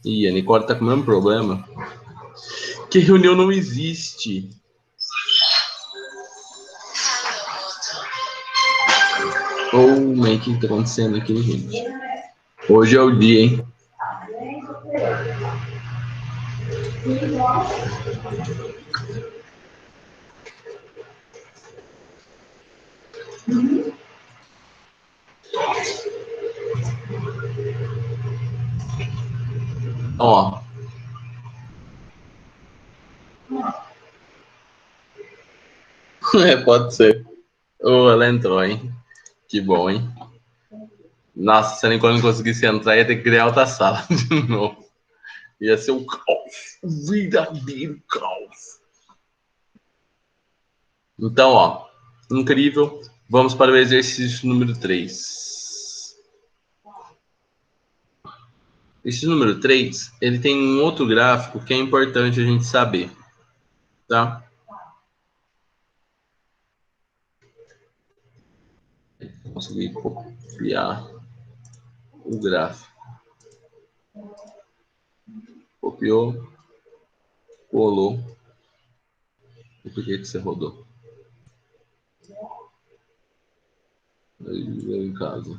Ih, a Nicole tá com o mesmo problema. Que reunião não existe. Oh, mas o que tá acontecendo aqui, gente? Hoje é o dia, hein? Ó. Pode ser. Oh, ela entrou, hein? Que bom, hein? Nossa, se a Nicole não conseguisse entrar, ia ter que criar outra sala de novo. Ia ser um caos. Um verdadeiro caos. Então, ó. Incrível. Vamos para o exercício número 3. Esse número 3, ele tem um outro gráfico que é importante a gente saber, tá? Consegui copiar o gráfico. Copiou, colou. E por que você rodou? Aí veio em casa.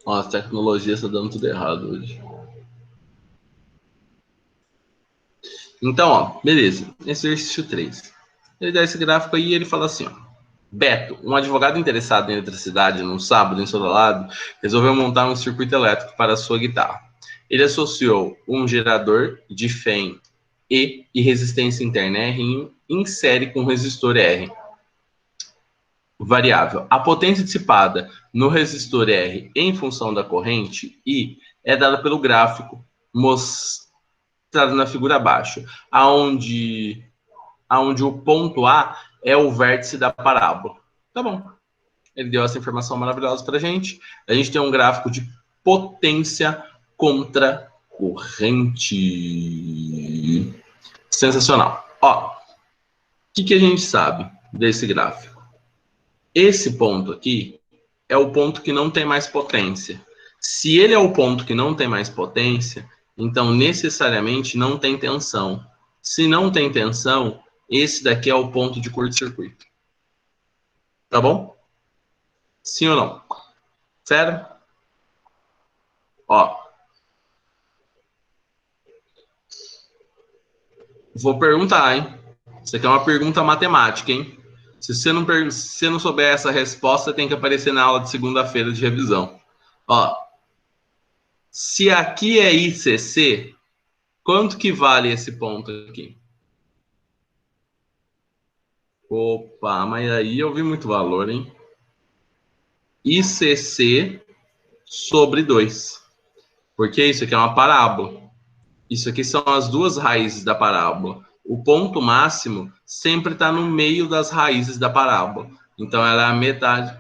Ó, a tecnologia está dando tudo errado hoje. Então, ó, beleza. Exercício 3. Ele dá esse gráfico aí e ele fala assim, ó. Beto, um advogado interessado em eletricidade num sábado ensolarado, resolveu montar um circuito elétrico para a sua guitarra. Ele associou um gerador de FEM e resistência interna R em série com resistor R. Variável. A potência dissipada no resistor R em função da corrente I é dada pelo gráfico mostrado na figura abaixo, aonde o ponto A é o vértice da parábola. Tá bom. Ele deu essa informação maravilhosa para a gente. A gente tem um gráfico de potência contra corrente. Sensacional. Ó, o que a gente sabe desse gráfico? Esse ponto aqui é o ponto que não tem mais potência. Se ele é o ponto que não tem mais potência, então necessariamente não tem tensão. Se não tem tensão, esse daqui é o ponto de curto-circuito. Tá bom? Sim ou não? Sério? Ó. Vou perguntar, hein? Isso aqui é uma pergunta matemática, hein? Se você não souber essa resposta, tem que aparecer na aula de segunda-feira de revisão. Ó. Se aqui é ICC, quanto que vale esse ponto aqui? Opa, mas aí eu vi muito valor, hein? ICC sobre 2. Porque isso aqui é uma parábola. Isso aqui são as duas raízes da parábola. O ponto máximo sempre está no meio das raízes da parábola. Então, ela é a metade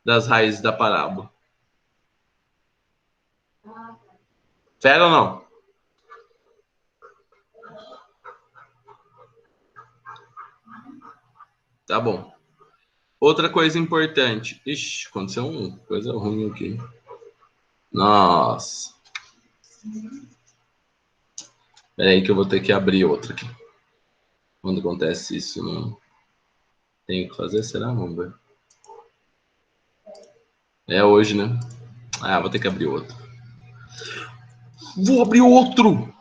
das raízes da parábola. Fera ou não? Tá bom. Outra coisa importante. Ixi, aconteceu uma coisa ruim aqui. Nossa. Espera aí que eu vou ter que abrir outra aqui. Quando acontece isso, não tenho o que fazer? Será? Vamos ver. É hoje, né? Ah, vou ter que abrir outro. Vou abrir outro!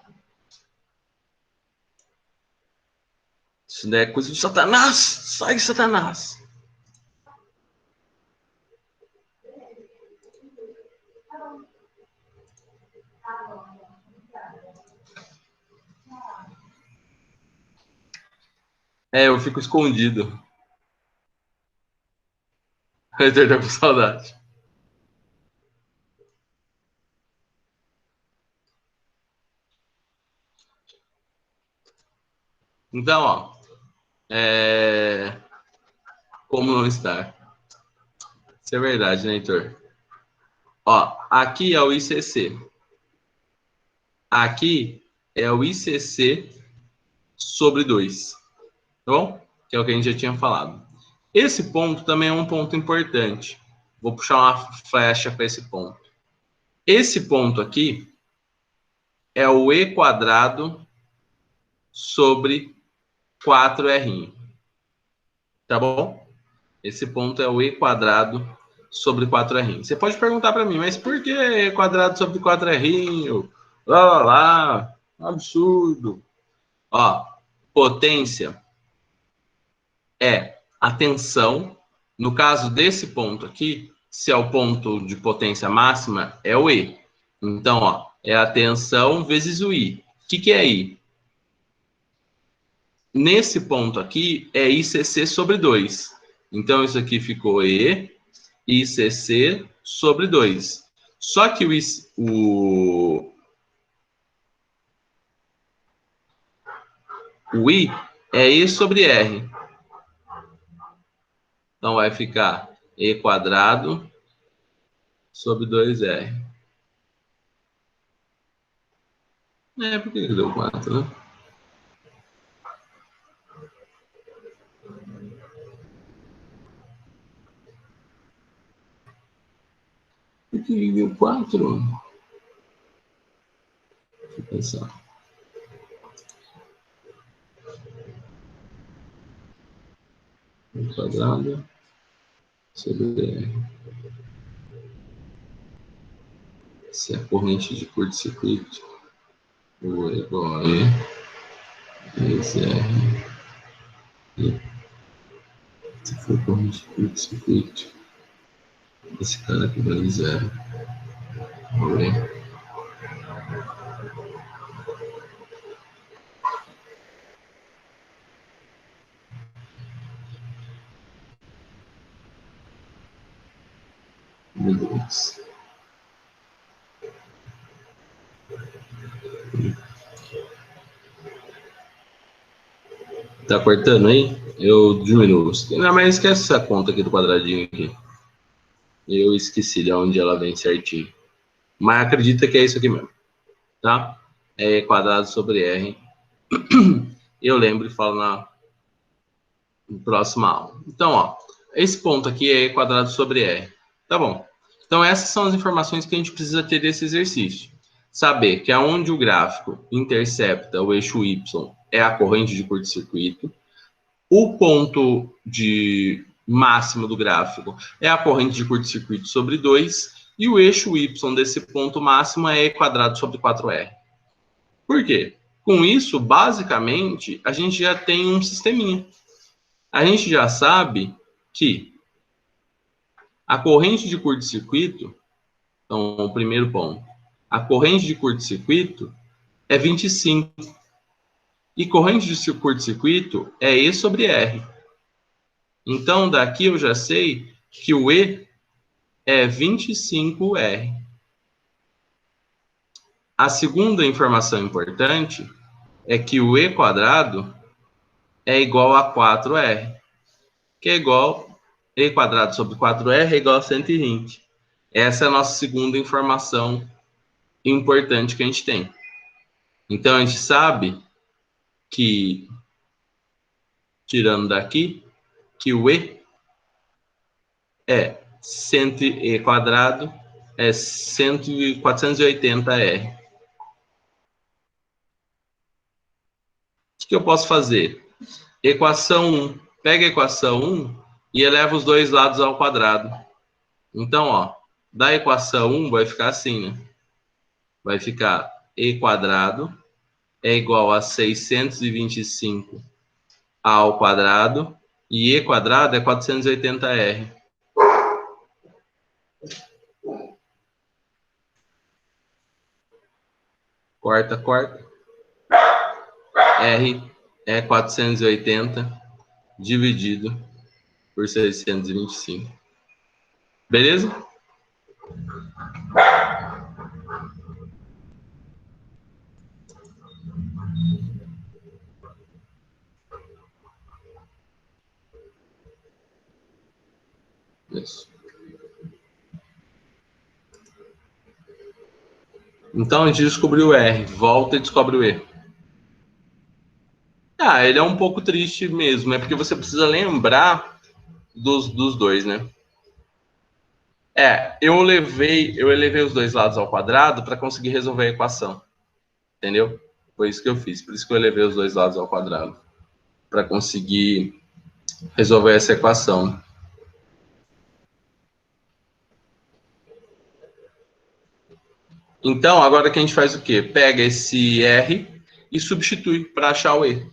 Isso daí é coisa de Satanás! Sai, Satanás! É, eu fico escondido. O Heitor tá com saudade. Então, ó. Como não estar? Isso é verdade, né, Heitor? Ó, aqui é o ICC. Aqui é o ICC sobre 2. Tá bom? que é o que a gente já tinha falado. Esse ponto também é um ponto importante. Vou puxar uma flecha para esse ponto. Esse ponto aqui é o e² sobre 4r. Tá bom? Esse ponto é o e² sobre 4r. Você pode perguntar para mim, mas por que e² sobre 4r? Lá, lá, lá. Absurdo. Ó, potência é a tensão. No caso desse ponto aqui, se é o ponto de potência máxima, é o E. Então, ó, é a tensão vezes o I. O que é I? Nesse ponto aqui, é ICC sobre 2. Então, isso aqui ficou E, ICC sobre 2. Só que o I é E sobre R. Então, vai ficar E² sobre 2R. Por que deu 4, né? Por que deu 4? Deixa eu pensar. E² sobre R. Se a corrente de curto-circuito O é igual a E vezes R. E se for corrente de curto-circuito, esse cara aqui vale 0. O E. Tá cortando aí? Eu diminuo. Não, mas esquece essa conta aqui do quadradinho aqui. Eu esqueci de onde ela vem certinho. Mas acredita que é isso aqui mesmo. Tá? É E² sobre R. Eu lembro e falo na próxima aula. Então, ó, esse ponto aqui é E² sobre R. Tá bom. Então, essas são as informações que a gente precisa ter desse exercício. Saber que aonde o gráfico intercepta o eixo Y é a corrente de curto-circuito. O ponto de máximo do gráfico é a corrente de curto-circuito sobre 2. E o eixo Y desse ponto máximo é E² sobre 4R. Por quê? Com isso, basicamente, a gente já tem um sisteminha. A gente já sabe que a corrente de curto-circuito, então, o primeiro ponto, a corrente de curto-circuito é 25. E corrente de curto-circuito é E sobre R. Então, daqui eu já sei que o E é 25R. A segunda informação importante é que o E² é igual a 4R, que é igual E² sobre 4R é igual a 120. Essa é a nossa segunda informação importante que a gente tem. Então, a gente sabe que, tirando daqui, que o E é 100E² é 480R. O que eu posso fazer? Equação 1. Pega a equação 1 e eleva os dois lados ao quadrado. Então, ó, da equação 1 vai ficar assim, né? Vai ficar E² é igual a 625 ao quadrado e E² é 480R. Corta, corta. R é 480 dividido por 625. Beleza? Isso. Então a gente descobriu o R. Volta e descobre o E. Ele é um pouco triste mesmo, é porque você precisa lembrar dos dois, né? Eu elevei os dois lados ao quadrado para conseguir resolver a equação. Entendeu? Foi isso que eu fiz. Por isso que eu elevei os dois lados ao quadrado. Para conseguir resolver essa equação. Então, agora que a gente faz o quê? Pega esse R e substitui para achar o E.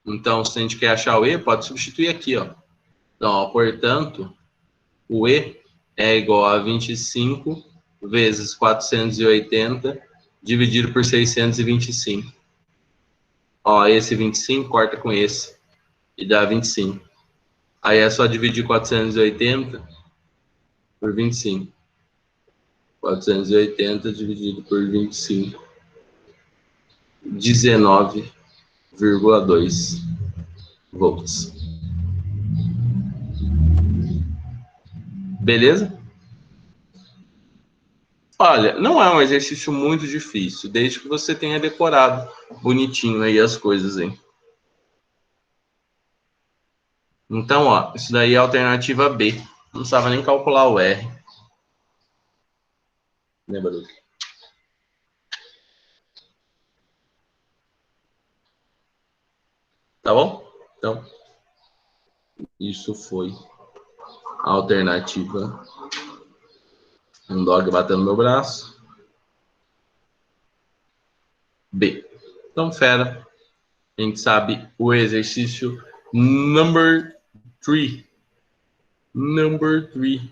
Então, se a gente quer achar o E, pode substituir aqui, ó. Então, ó, portanto, o E é igual a 25 vezes 480 dividido por 625. Ó, esse 25 corta com esse e dá 25. Aí é só dividir 480 por 25. 480 dividido por 25. 19,2 volts. Beleza? Olha, não é um exercício muito difícil, desde que você tenha decorado bonitinho aí as coisas aí. Então, ó, isso daí é a alternativa B. Não precisava nem calcular o R. Né, Baruch? Tá bom? Então, isso foi a alternativa. Um dog batendo no meu braço. B. Então, fera. A gente sabe o exercício number 3. Number 3.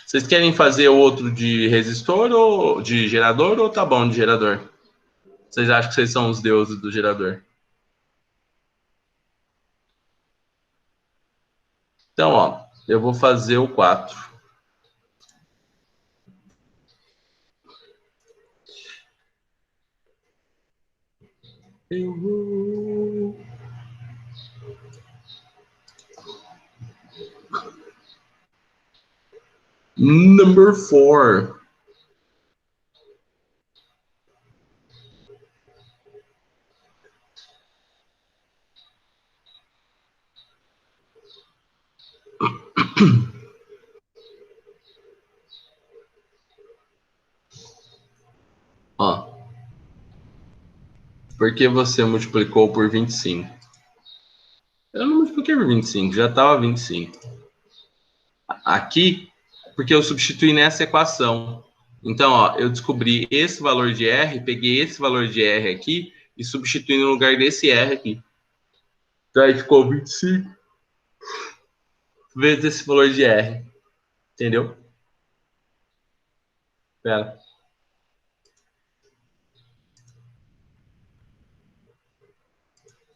Vocês querem fazer outro de resistor ou de gerador ou tá bom de gerador? Vocês acham que vocês são os deuses do gerador? Então, ó, eu vou fazer o 4. Eu vou... Number 4. Ó, por que você multiplicou por 25? Eu não multipliquei por 25, já estava 25. Aqui, porque eu substituí nessa equação. Então, ó, eu descobri esse valor de R, peguei esse valor de R aqui e substituí no lugar desse R aqui. Então, aí ficou 25 vezes esse valor de R. Entendeu? Pera.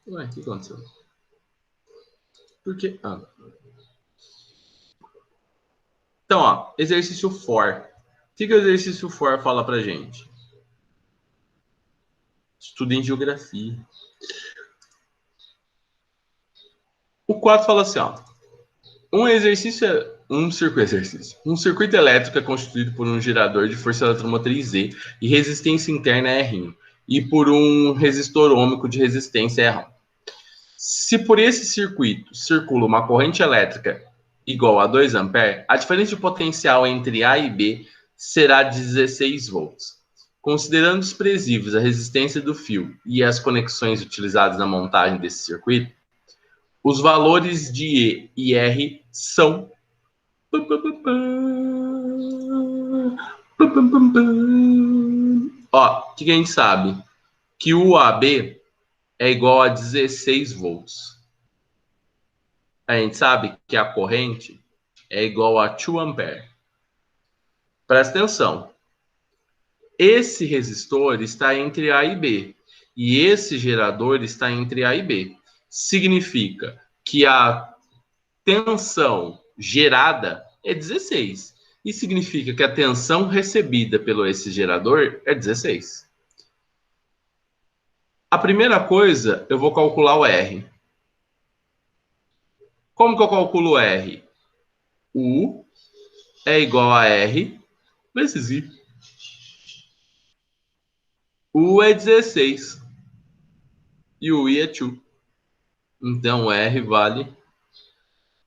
Ué, o que aconteceu? Por quê? Então, ó, exercício for. O que o exercício for fala pra gente? Estuda em geografia. O 4 fala assim, ó. Um circuito elétrico é constituído por um gerador de força eletromotriz E e resistência interna R e por um resistor ôhmico de resistência R. Se por esse circuito circula uma corrente elétrica igual a 2 A, a diferença de potencial entre A e B será de 16 volts. Considerando desprezíveis a resistência do fio e as conexões utilizadas na montagem desse circuito, os valores de E e R são... Ó, o que a gente sabe? Que o AB é igual a 16 volts. A gente sabe que a corrente é igual a 2 ampere. Presta atenção. Esse resistor está entre A e B. E esse gerador está entre A e B. Significa que a tensão gerada é 16. E significa que a tensão recebida pelo esse gerador é 16. A primeira coisa, eu vou calcular o R. Como que eu calculo o R? U é igual a R vezes I. U é 16. e o I é 2. Então, o R vale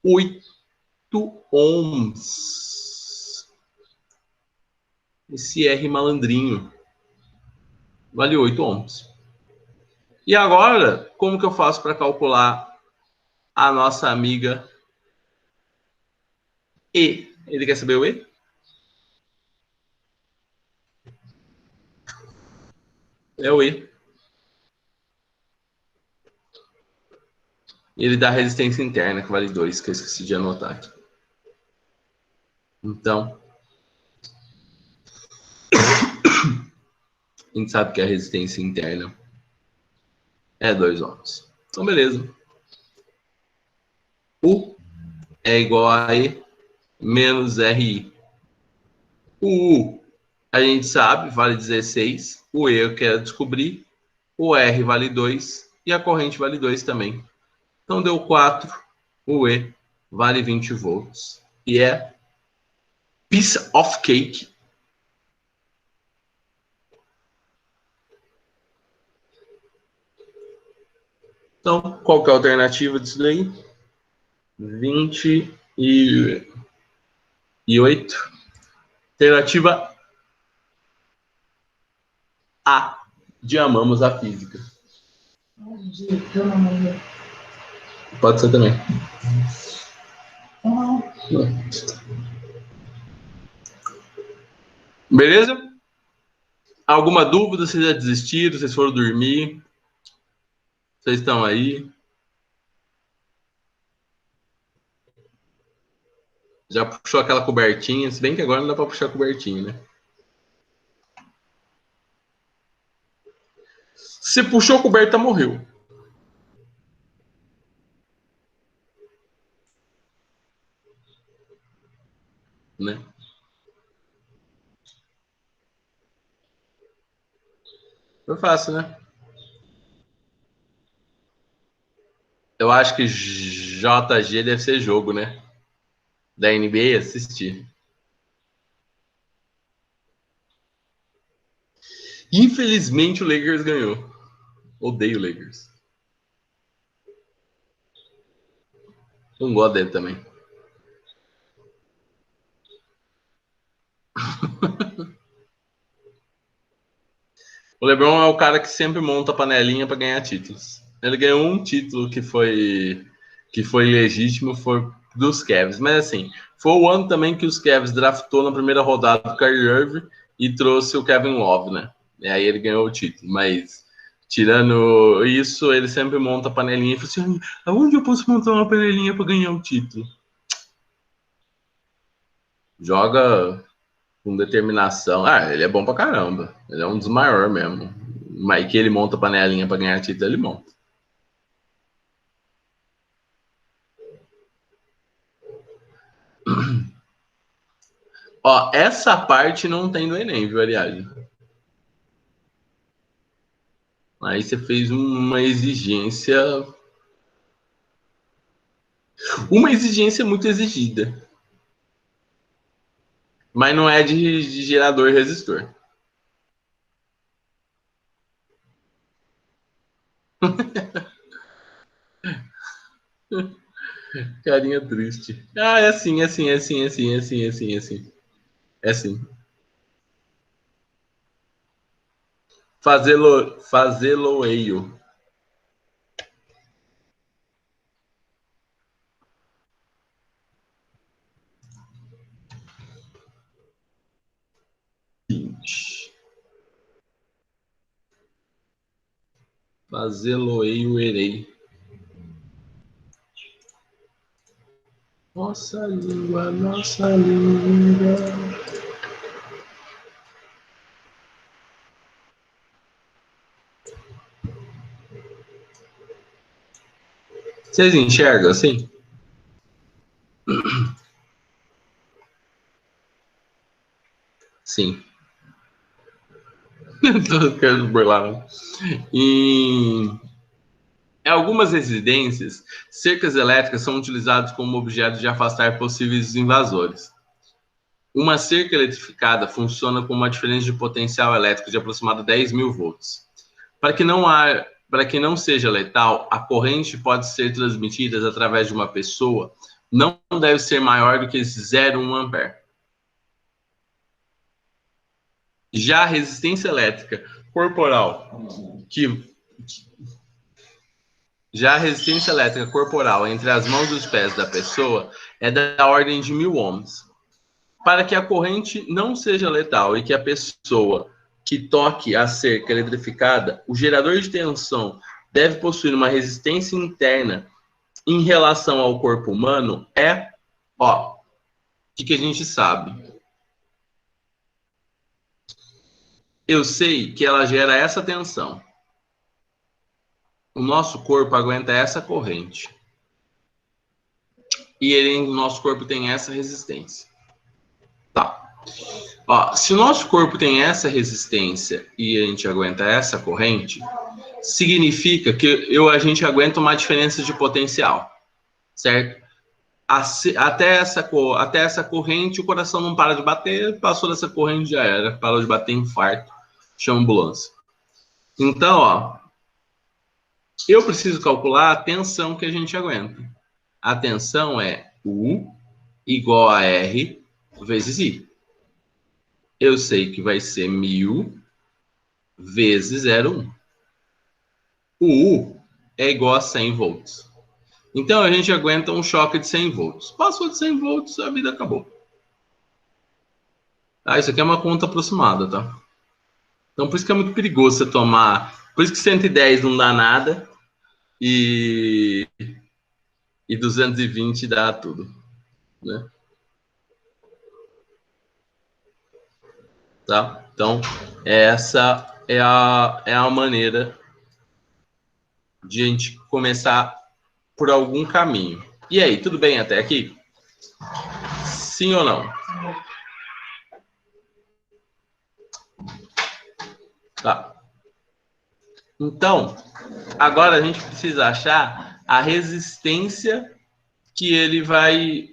8 ohms. Esse R malandrinho vale 8 ohms. E agora, como que eu faço para calcular a nossa amiga E? Ele quer saber o E? É o E. Ele dá resistência interna, que vale 2, que eu esqueci de anotar aqui. Então, a gente sabe que a resistência interna é 2 ohms. Então, beleza. U é igual a E menos RI. O U, a gente sabe, vale 16. O E eu quero descobrir. O R vale 2. E a corrente vale 2 também. Então, deu 4. O E vale 20 volts. E é piece of cake. Então, qual que é a alternativa disso daí? 28. Alternativa A, de amamos a física. Pode ser também. Beleza? Alguma dúvida? Vocês já desistiram? Vocês foram dormir? Vocês estão aí? Já puxou aquela cobertinha? Se bem que agora não dá para puxar a cobertinha, né? Se puxou a coberta, morreu. Né? Foi fácil, né? Eu acho que JG deve ser jogo, né? Da NBA, assistir. Infelizmente o Lakers ganhou. Odeio o Lakers. Não gosto dele também. O LeBron é o cara que sempre monta a panelinha para ganhar títulos. Ele ganhou um título que foi legítimo, foi dos Cavs. Mas assim, foi o ano também que os Cavs draftou na primeira rodada o Kyrie Irving e trouxe o Kevin Love, né? E aí ele ganhou o título. Mas tirando isso, ele sempre monta a panelinha e fala assim: aonde eu posso montar uma panelinha para ganhar o título? Joga com determinação. Ah, ele é bom pra caramba. Ele é um dos maiores mesmo. Mas que ele monta panelinha pra ganhar título, ele monta. Ó, essa parte não tem do Enem, viu, Ariadne? Aí você fez uma exigência. Uma exigência muito exigida. Mas não é de gerador e resistor. Carinha triste. Ah, é assim, é assim, é assim, é assim, é assim, é assim, é assim. É assim. Fazê-lo-eio. Fazê-lo-eio-erei. Nossa língua, nossa língua. Vocês enxergam assim? Sim. Tô querendo burlar, né? Em algumas residências, cercas elétricas são utilizadas como objeto de afastar possíveis invasores. Uma cerca eletrificada funciona com uma diferença de potencial elétrico de aproximadamente 10.000 volts. Para para que não seja letal, a corrente pode ser transmitida através de uma pessoa, não deve ser maior do que 0,1 ampere. Já a resistência elétrica corporal, entre as mãos e os pés da pessoa é da ordem de 1000 ohms. Para que a corrente não seja letal e que a pessoa que toque a cerca eletrificada, o gerador de tensão deve possuir uma resistência interna em relação ao corpo humano o que a gente sabe? Eu sei que ela gera essa tensão. O nosso corpo aguenta essa corrente. E o nosso corpo tem essa resistência. Tá. Se o nosso corpo tem essa resistência e a gente aguenta essa corrente, significa que a gente aguenta uma diferença de potencial, certo? Até essa corrente, o coração não para de bater, passou dessa corrente já era, parou de bater, infarto, chama ambulância. Então, eu preciso calcular a tensão que a gente aguenta. A tensão é U igual a R vezes I. Eu sei que vai ser 1000 vezes 0,1. O U é igual a 100 volts. Então, a gente aguenta um choque de 100 volts. Passou de 100 volts, a vida acabou. Isso aqui é uma conta aproximada, tá? Então, por isso que é muito perigoso você tomar... Por isso que 110 não dá nada e 220 dá tudo, né? Tá? Então, essa é a maneira de a gente começar por algum caminho. E aí, tudo bem até aqui? Sim ou não? Tá. Então, agora a gente precisa achar a resistência que ele vai,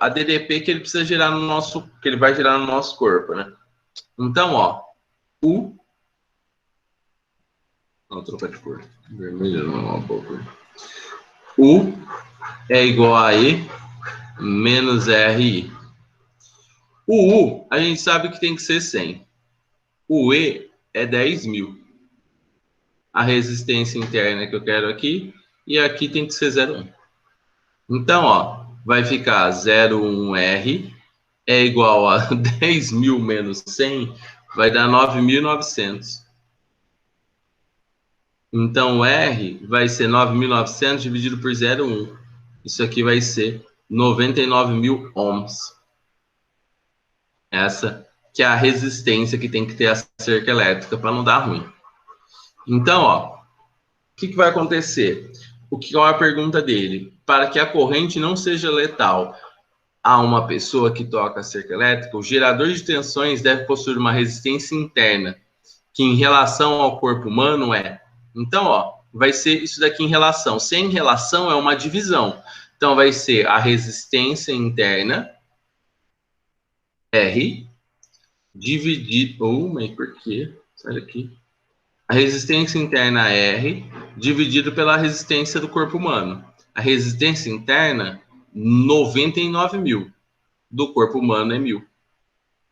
a DDP que ele precisa gerar no nosso, que ele vai gerar no nosso corpo, né? Então, U, vou trocar de cor, vermelho não, um pouco. U é igual a E menos RI. O U, a gente sabe que tem que ser 100. O E é 10.000. A resistência interna que eu quero aqui, e aqui tem que ser 0,1. Então, vai ficar 0,1R é igual a 10.000 menos 100, vai dar 9.900. Então, R vai ser 9.900 dividido por 0,1. Isso aqui vai ser 99.000 ohms. Essa que é a resistência que tem que ter a cerca elétrica para não dar ruim. Então, o que vai acontecer? Qual é a pergunta dele? Para que a corrente não seja letal a uma pessoa que toca a cerca elétrica, o gerador de tensões deve possuir uma resistência interna, que em relação ao corpo humano é... Então, vai ser isso daqui em relação. Se em relação, é uma divisão. Então, vai ser a resistência interna, R, dividido... mas por quê? Sai daqui. A resistência interna R, dividido pela resistência do corpo humano. A resistência interna, 99.000. Do corpo humano é 1.000.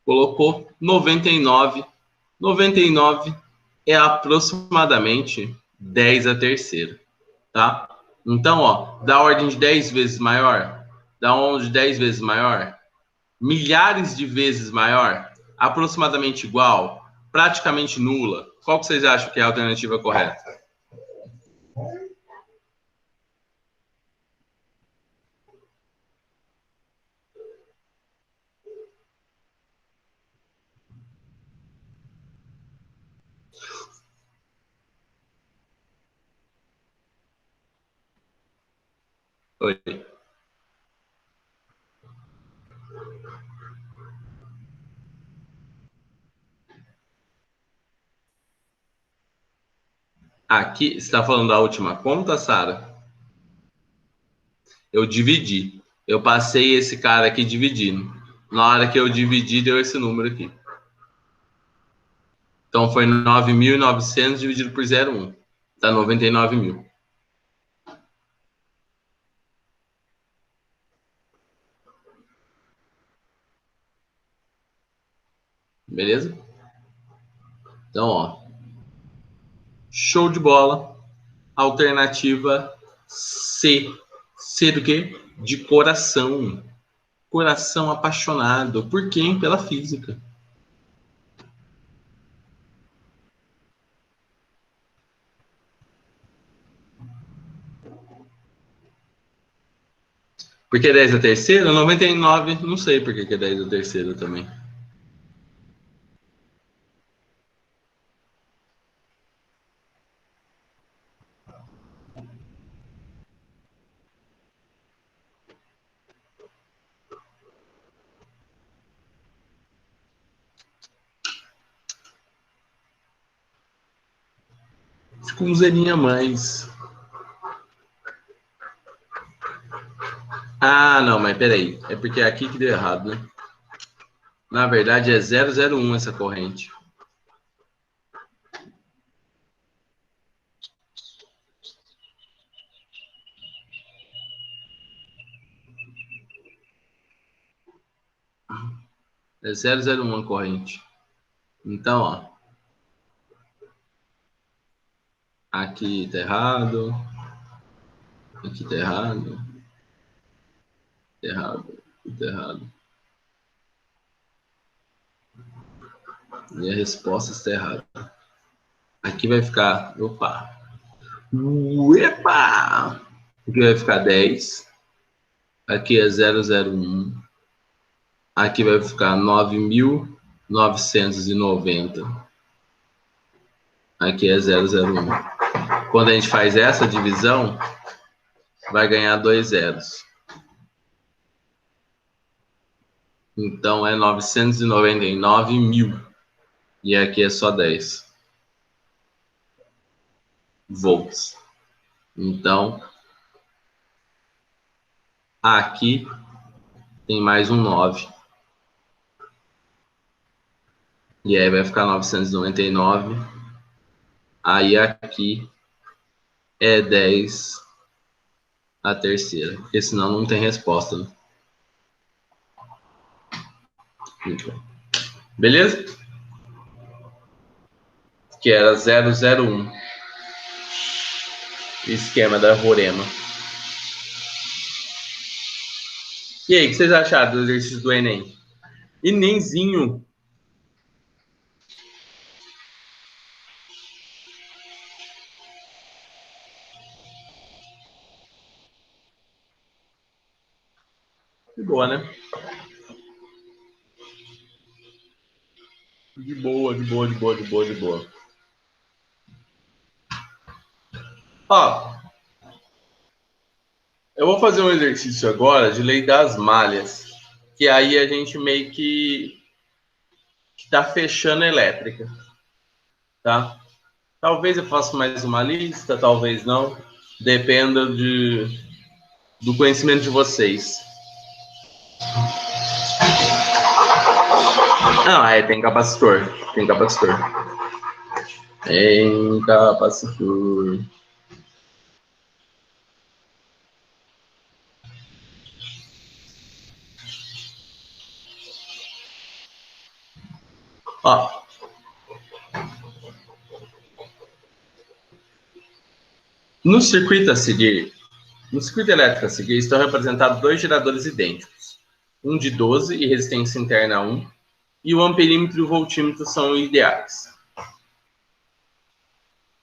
Colocou 99. 99 é aproximadamente 10 a terceira, tá? Então, da ordem de 10 vezes maior, da ordem de 10 vezes maior, milhares de vezes maior, aproximadamente igual, praticamente nula. Qual que vocês acham que é a alternativa correta? Oi. Aqui, você está falando da última conta, Sara? Eu dividi. Eu passei esse cara aqui dividindo. Na hora que eu dividi, deu esse número aqui. Então, foi 9.900 dividido por 0,1. Tá 99 mil. Beleza? Então, ó. Show de bola. Alternativa C. C do quê? De coração. Coração apaixonado. Por quem? Pela física. Por que 10 da terceira? 99, não sei por que é 10 da terceira também. Fica um zerinho a mais. Ah, não, mas peraí. É porque é aqui que deu errado, né? Na verdade é 001 essa corrente. É 001 a corrente. Então, ó. Aqui tá errado. Aqui tá errado. Tá errado. Aqui tá errado. E a resposta está errada. Aqui vai ficar. Opa! Uepa! Aqui vai ficar 10. Aqui é 001. Aqui vai ficar 9.990. Aqui é 001. Quando a gente faz essa divisão, vai ganhar 2 zeros. Então é 999 mil. E aqui é só 10 volts. Então, aqui tem mais um 9. E aí vai ficar 999. Aí aqui é 10 a terceira. Porque senão não tem resposta, né? Beleza? Que era 001. Esquema da Rorema. E aí, o que vocês acharam do exercício do Enem? Enemzinho. De boa, né? De boa, de boa, de boa, de boa, de boa. Ó, eu vou fazer um exercício agora de lei das malhas. Que aí a gente meio que tá fechando a elétrica. Tá? Talvez eu faça mais uma lista, talvez não. Dependa do conhecimento de vocês. Não, tem capacitor. Tem capacitor. Tem capacitor. Ó. No circuito a seguir, no circuito elétrico a seguir, estão representados dois geradores idênticos. Um de 12 e resistência interna 1, e o amperímetro e o voltímetro são ideais.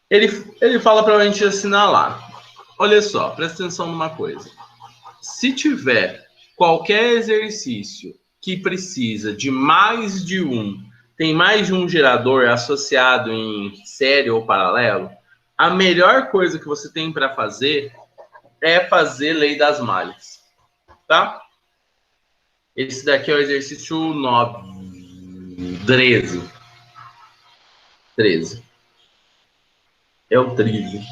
Ele fala para a gente assinalar. Olha só, presta atenção numa coisa. Se tiver qualquer exercício que precisa de mais de um, tem mais de um gerador associado em série ou paralelo, a melhor coisa que você tem para fazer é fazer lei das malhas, tá? Esse daqui é o exercício 13. 13. É o 13.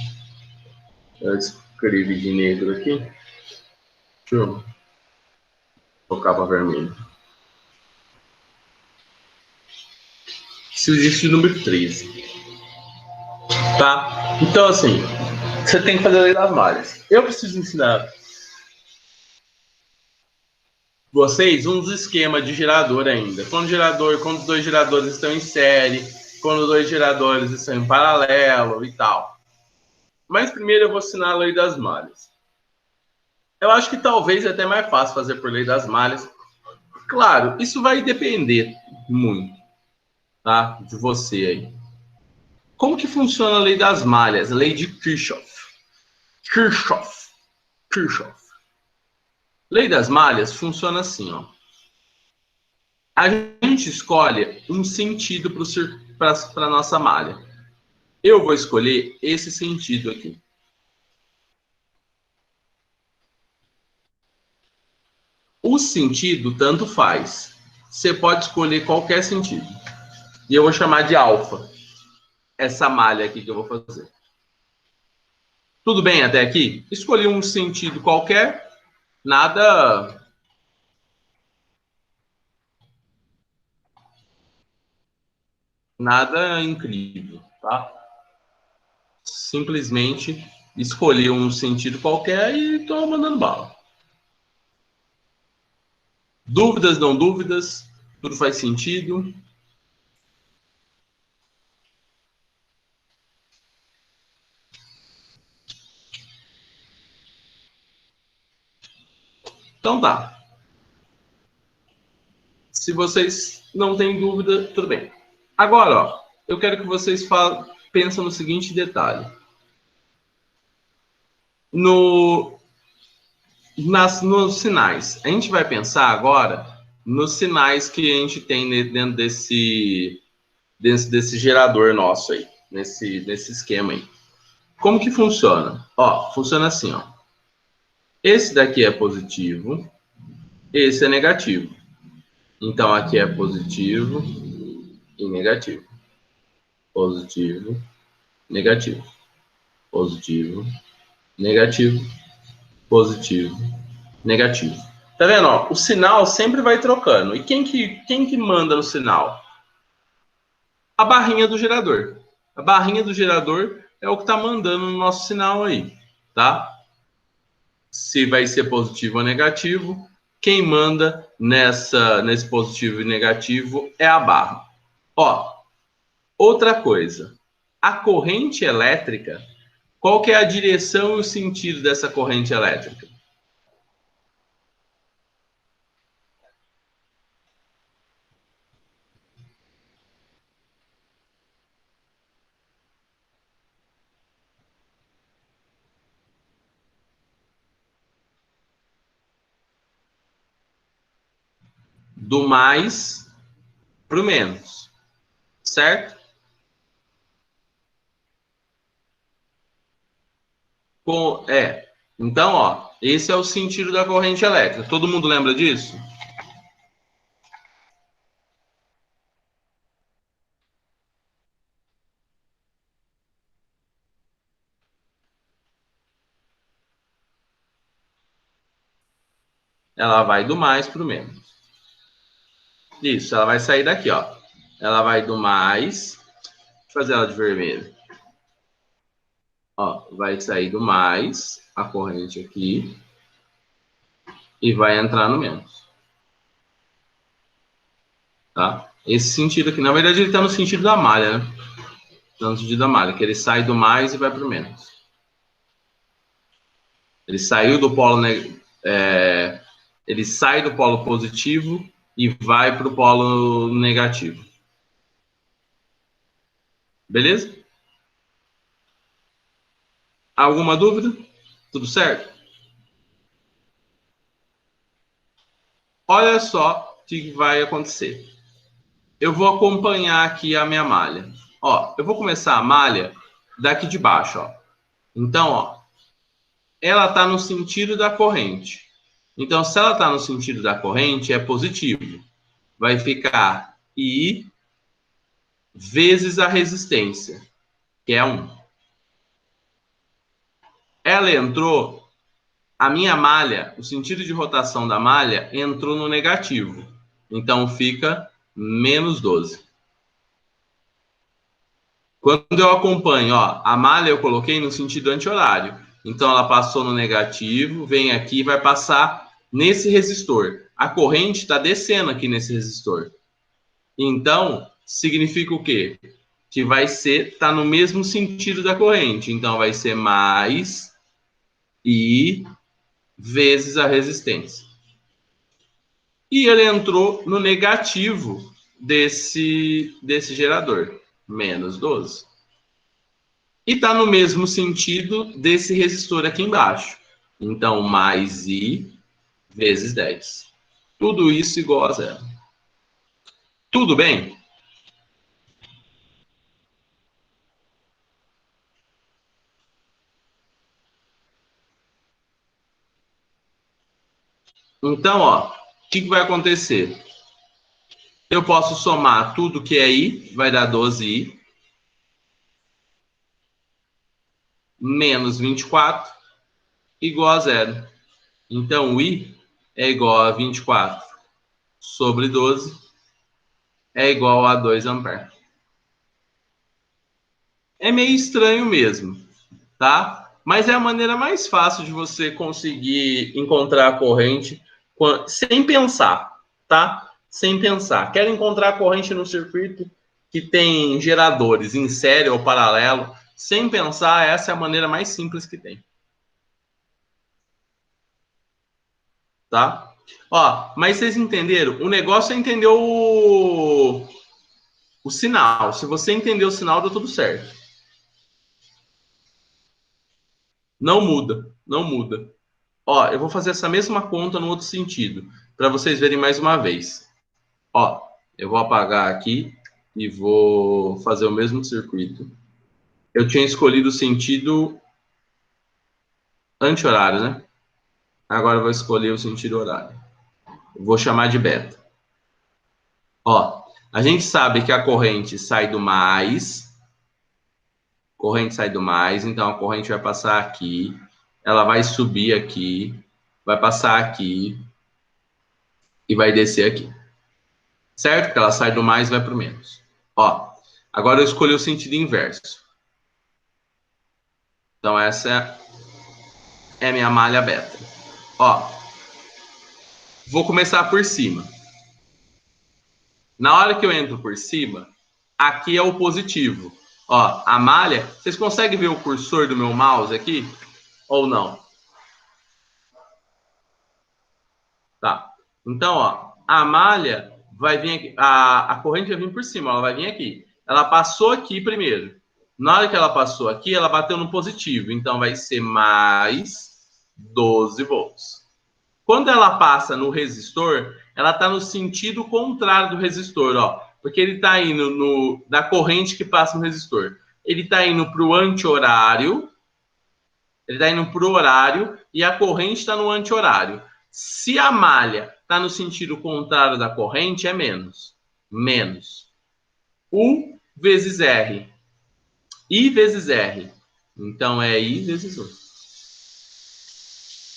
Eu escrevi de negro aqui. Deixa eu colocar para vermelho. Esse é o exercício número 13. Tá? Então, assim, você tem que fazer a lei das malhas. Eu preciso ensinar vocês uns esquemas de gerador ainda. Quando os dois geradores estão em série, quando os dois geradores estão em paralelo e tal. Mas primeiro eu vou ensinar a lei das malhas. Eu acho que talvez é até mais fácil fazer por lei das malhas. Claro, isso vai depender muito, tá? De você aí. Como que funciona a lei das malhas? A lei de Kirchhoff. Kirchhoff. Lei das malhas funciona assim, ó. A gente escolhe um sentido para a nossa malha. Eu vou escolher esse sentido aqui. O sentido tanto faz. Você pode escolher qualquer sentido. E eu vou chamar de alfa essa malha aqui que eu vou fazer. Tudo bem até aqui? Escolhi um sentido qualquer, nada incrível, tá? Simplesmente escolhi um sentido qualquer e estou mandando bala. Dúvidas, não dúvidas? Tudo faz sentido? Então tá. Se vocês não têm dúvida, tudo bem. Agora, ó, eu quero que vocês pensem no seguinte detalhe. Nos sinais. A gente vai pensar agora nos sinais que a gente tem dentro desse gerador nosso aí, nesse esquema aí. Como que funciona? Ó, funciona assim, ó. Esse daqui é positivo, esse é negativo. Então aqui é positivo e negativo. Positivo, negativo. Positivo, negativo. Positivo, negativo. Tá vendo? Ó, o sinal sempre vai trocando. E quem que manda no sinal? A barrinha do gerador. A barrinha do gerador é o que está mandando no nosso sinal aí, tá? Se vai ser positivo ou negativo, quem manda nesse positivo e negativo é a barra. Ó, outra coisa. A corrente elétrica, qual que é a direção e o sentido dessa corrente elétrica? Do mais para o menos, certo? Então, ó, esse é o sentido da corrente elétrica. Todo mundo lembra disso? Ela vai do mais para o menos. Isso, ela vai sair daqui, ó. Ela vai do mais. Deixa eu fazer ela de vermelho. Ó, vai sair do mais, a corrente aqui, e vai entrar no menos. Tá? Esse sentido aqui, na verdade, ele está no sentido da malha, né? Está no sentido da malha, que ele sai do mais e vai para o menos. Ele saiu do polo, ele sai do polo positivo e vai para o polo negativo. Beleza? Alguma dúvida? Tudo certo? Olha só o que vai acontecer. Eu vou acompanhar aqui a minha malha. Ó, eu vou começar a malha daqui de baixo, ó. Então, ó, ela está no sentido da corrente. Então, se ela está no sentido da corrente, é positivo. Vai ficar I vezes a resistência, que é 1. Ela entrou, a minha malha, o sentido de rotação da malha entrou no negativo. Então, fica menos 12. Quando eu acompanho, ó, a malha eu coloquei no sentido anti-horário. Então, ela passou no negativo, vem aqui e vai passar nesse resistor. A corrente está descendo aqui nesse resistor. Então, significa o quê? Que vai ser, tá no mesmo sentido da corrente. Então, vai ser mais I vezes a resistência. E ele entrou no negativo desse gerador, menos 12. E está no mesmo sentido desse resistor aqui embaixo. Então, mais I vezes 10. Tudo isso igual a zero. Tudo bem? Então, ó, o que vai acontecer? Eu posso somar tudo que é I, vai dar 12I, menos 24, igual a zero. Então, o I é igual a 24 sobre 12, é igual a 2 amperes. É meio estranho mesmo, tá? Mas é a maneira mais fácil de você conseguir encontrar a corrente sem pensar, tá? Sem pensar. Quero encontrar a corrente no circuito que tem geradores em série ou paralelo. Sem pensar, essa é a maneira mais simples que tem. Tá? Ó, mas vocês entenderam? O negócio é entender o sinal. Se você entender o sinal, dá tudo certo. Não muda, não muda. Ó, eu vou fazer essa mesma conta no outro sentido, para vocês verem mais uma vez. Ó, eu vou apagar aqui e vou fazer o mesmo circuito. Eu tinha escolhido o sentido anti-horário, né? Agora eu vou escolher o sentido horário. Eu vou chamar de beta. Ó, a gente sabe que a corrente sai do mais, então a corrente vai passar aqui, ela vai subir aqui, vai passar aqui e vai descer aqui. Certo? Porque ela sai do mais e vai para o menos. Ó, agora eu escolhi o sentido inverso. Então essa é a minha malha beta. Ó, vou começar por cima. Na hora que eu entro por cima, aqui é o positivo. Ó, a malha, vocês conseguem ver o cursor do meu mouse aqui? Ou não? Tá. Então, ó, a malha vai vir aqui, a corrente vai vir por cima, ela vai vir aqui. Ela passou aqui primeiro. Na hora que ela passou aqui, ela bateu no positivo, então vai ser mais 12 volts. Quando ela passa no resistor, ela está no sentido contrário do resistor, ó, porque ele está indo da corrente que passa no resistor. Ele está indo para o anti-horário, ele está indo para o horário e a corrente está no anti-horário. Se a malha está no sentido contrário da corrente, é menos. Menos. U vezes R. I vezes R. Então é I vezes U.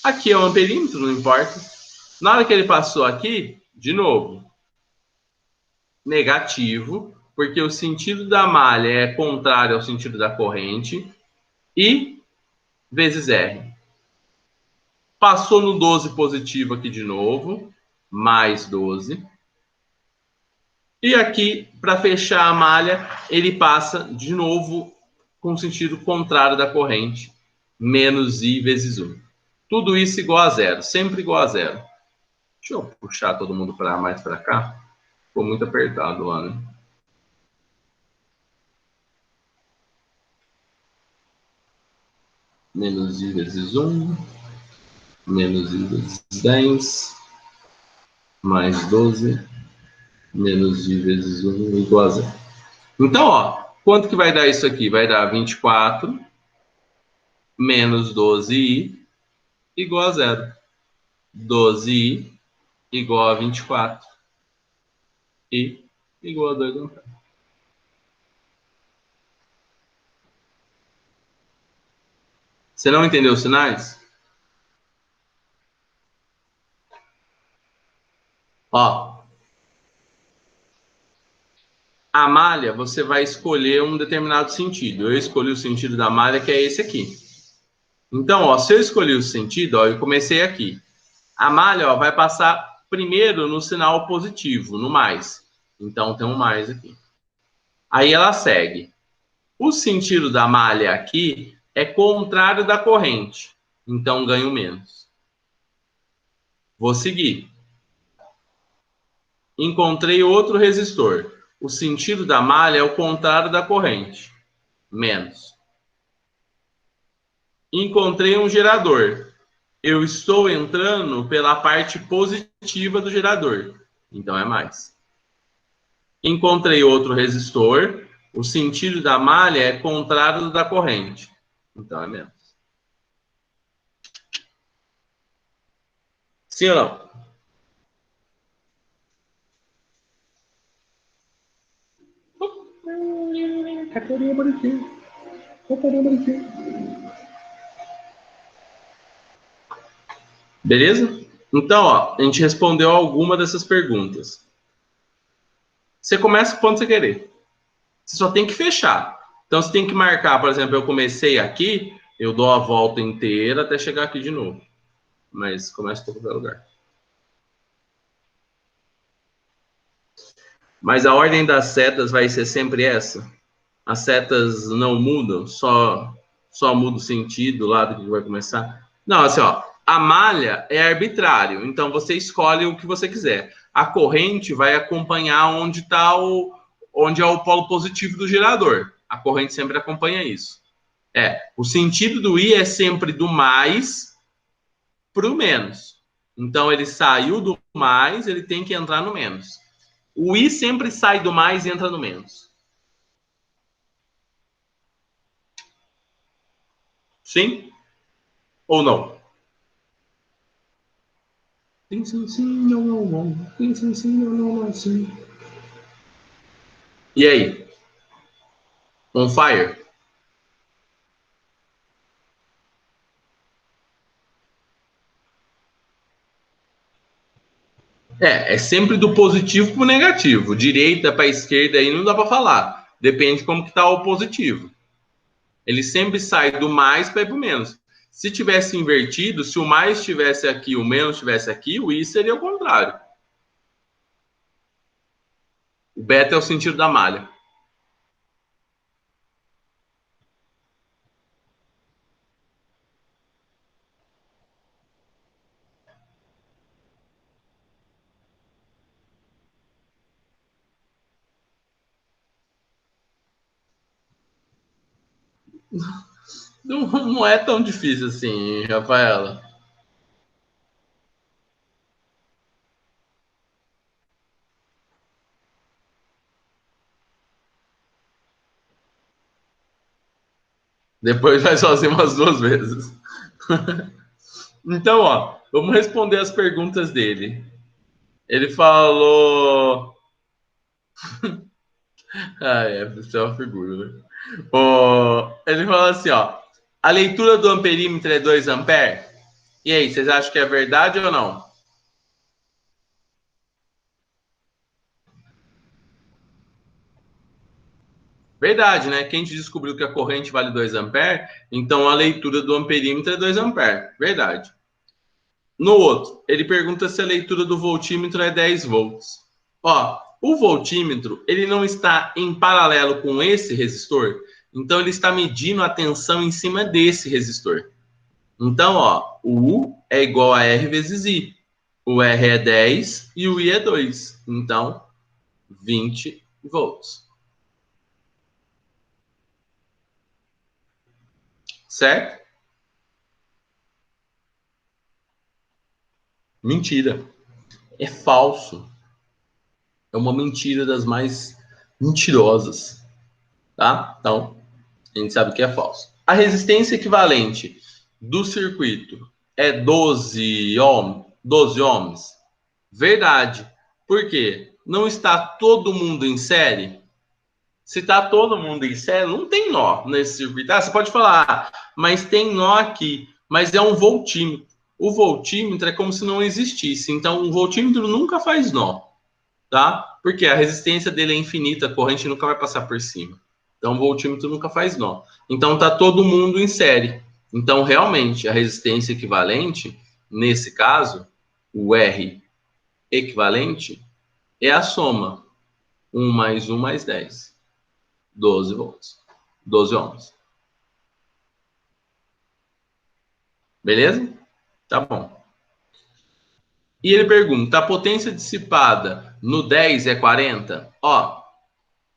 Aqui é o amperímetro, não importa. Na hora que ele passou aqui, de novo, negativo, porque o sentido da malha é contrário ao sentido da corrente. I vezes R. Passou no 12 positivo aqui de novo, mais 12. E aqui, para fechar a malha, ele passa de novo com o sentido contrário da corrente, menos I vezes 1. Tudo isso igual a zero, sempre igual a zero. Deixa eu puxar todo mundo para mais para cá. Ficou muito apertado lá, né? Menos I vezes 1, menos I vezes 10, mais 12, menos I vezes 1 igual a zero. Então, ó, quanto que vai dar isso aqui? Vai dar 24 menos 12i igual a zero. 12i igual a 24 e igual a 2 amperes. Você não entendeu os sinais? Ó, A malha, você vai escolher um determinado sentido. Eu escolhi o sentido da malha, que é esse aqui. Então, ó, se eu escolhi o sentido, ó, eu comecei aqui. A malha, ó, vai passar primeiro no sinal positivo, no mais. Então, tem um mais aqui. Aí ela segue. O sentido da malha aqui é contrário da corrente. Então, ganho menos. Vou seguir. Encontrei outro resistor. O sentido da malha é o contrário da corrente. Menos. Encontrei um gerador. Eu estou entrando pela parte positiva do gerador. Então é mais. Encontrei outro resistor. O sentido da malha é contrário da corrente. Então é menos. Sim ou não? Categoria bonitinha. Categoria bonitinha. Beleza? Então, ó, a gente respondeu alguma dessas perguntas. Você começa quando você querer. Você só tem que fechar. Então, você tem que marcar, por exemplo, eu comecei aqui, eu dou a volta inteira até chegar aqui de novo. Mas começa por qualquer lugar. Mas a ordem das setas vai ser sempre essa? As setas não mudam, só muda o sentido lá do que vai começar? Não, assim, ó, a malha é arbitrário, então você escolhe o que você quiser. A corrente vai acompanhar onde é o polo positivo do gerador. A corrente sempre acompanha isso. O sentido do I é sempre do mais para o menos. Então ele saiu do mais, ele tem que entrar no menos. O I sempre sai do mais e entra no menos. Sim ou não? Sim, sim, sim, não, não, não. Sim, sim, sim, não, não, não, sim. E aí? On fire? É sempre do positivo para o negativo. Direita para esquerda aí não dá para falar. Depende como que tá o positivo. Ele sempre sai do mais para ir para o menos. Se tivesse invertido, se o mais estivesse aqui, o menos estivesse aqui, o I seria o contrário. O beta é o sentido da malha. Não é tão difícil assim, Rafaela. Depois vai sozinho umas 2 vezes. Então, ó, vamos responder as perguntas dele. Ele falou. Você é uma figura, né? Ele falou assim, ó. A leitura do amperímetro é 2 amperes? E aí, vocês acham que é verdade ou não? Verdade, né? Quem te descobriu que a corrente vale 2 amperes, então a leitura do amperímetro é 2 amperes. Verdade. No outro, ele pergunta se a leitura do voltímetro é 10 volts. Ó, o voltímetro, ele não está em paralelo com esse resistor, então ele está medindo a tensão em cima desse resistor. Então, ó, o U é igual a R vezes I. O R é 10 e o I é 2. Então, 20 volts. Certo? Mentira. É falso. É uma mentira das mais mentirosas. Tá? Então, a gente sabe que é falso. A resistência equivalente do circuito é 12 ohms. Verdade. Por quê? Não está todo mundo em série? Se está todo mundo em série, não tem nó nesse circuito. Você pode falar, mas tem nó aqui. Mas é um voltímetro. O voltímetro é como se não existisse. Então, o voltímetro nunca faz nó. Tá? Porque a resistência dele é infinita, a corrente nunca vai passar por cima. Então, o voltímetro nunca faz nó. Então, tá todo mundo em série. Então, realmente, a resistência equivalente, nesse caso, o R equivalente, é a soma. 1 mais 1 mais 10. 12 volts. 12 ohms. Beleza? Tá bom. E ele pergunta, a potência dissipada no 10 é 40? Ó,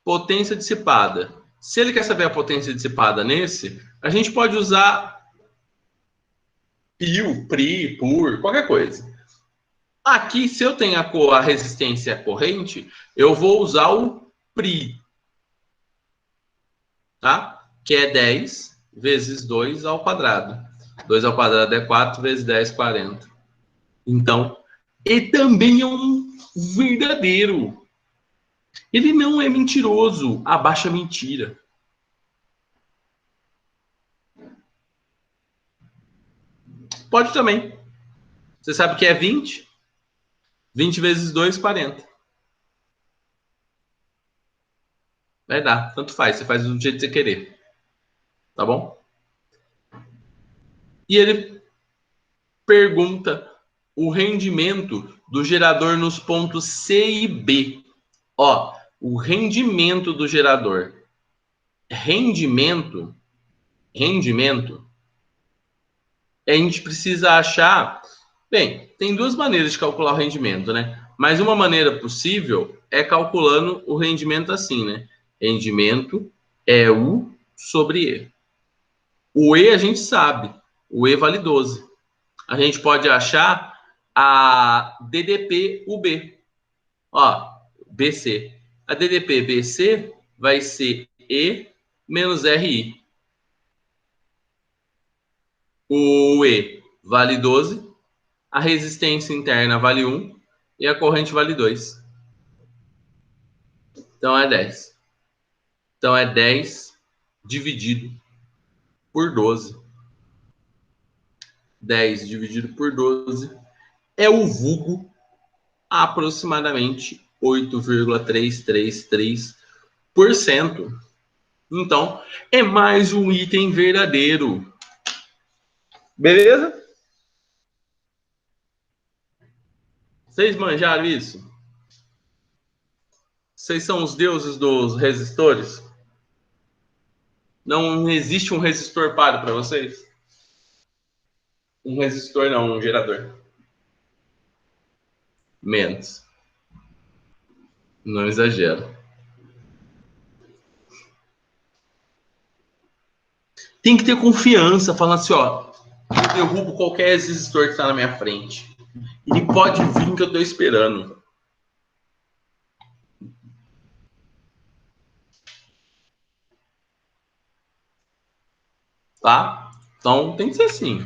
potência dissipada. Se ele quer saber a potência dissipada nesse, a gente pode usar PIL, PRI, PUR, qualquer coisa. Aqui, se eu tenho a resistência corrente, eu vou usar o PRI, tá? Que é 10 vezes 2 ao quadrado. 2 ao quadrado é 4 vezes 10, 40. Então, ele também é um verdadeiro. Ele não é mentiroso. Abaixa a mentira. Pode também. Você sabe que é 20? 20 vezes 2, 40. Vai dar. Tanto faz. Você faz do jeito que você querer. Tá bom? E ele pergunta o rendimento do gerador nos pontos C e B. Ó, o rendimento do gerador. Rendimento, a gente precisa achar. Bem, tem duas maneiras de calcular o rendimento, né? Mas uma maneira possível é calculando o rendimento assim, né? Rendimento é U sobre E. O E a gente sabe, o E vale 12. A gente pode achar a DDP-UB. Ó, BC. A DDP-BC vai ser E menos RI. O E vale 12, a resistência interna vale 1 e a corrente vale 2. Então é 10. Então é 10 dividido por 12. 10 dividido por 12 é o vulgo aproximadamente 8,333%. Então, é mais um item verdadeiro. Beleza? Vocês manjaram isso? Vocês são os deuses dos resistores? Não existe um resistor páreo para vocês? Um resistor não, um gerador. Menos. Não exagero. Tem que ter confiança, falando assim, ó, eu derrubo qualquer resistor que está na minha frente. E pode vir que eu estou esperando. Tá? Então tem que ser assim.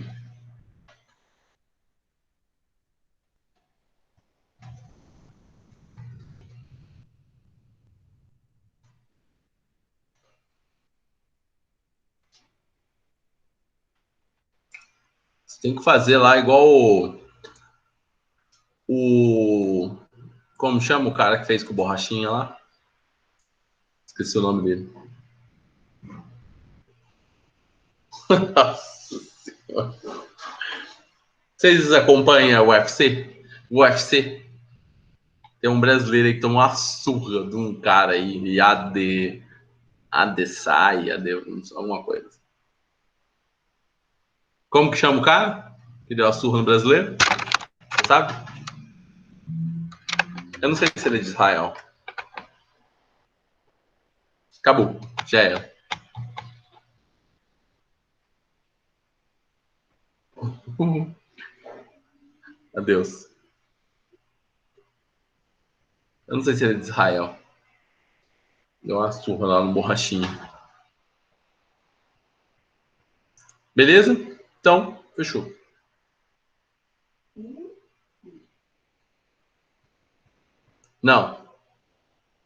Você tem que fazer lá igual como chama o cara que fez com borrachinha lá? Esqueci o nome dele. Vocês acompanham o UFC? O UFC tem um brasileiro aí que tomou uma surra de um cara aí, Adesai, alguma coisa. Como que chama o cara? Que deu a surra no brasileiro? Sabe? Eu não sei se ele é de Israel. Acabou. Já era. Adeus. Eu não sei se ele é de Israel. Deu uma surra lá no borrachinho. Beleza? Então, fechou. Não.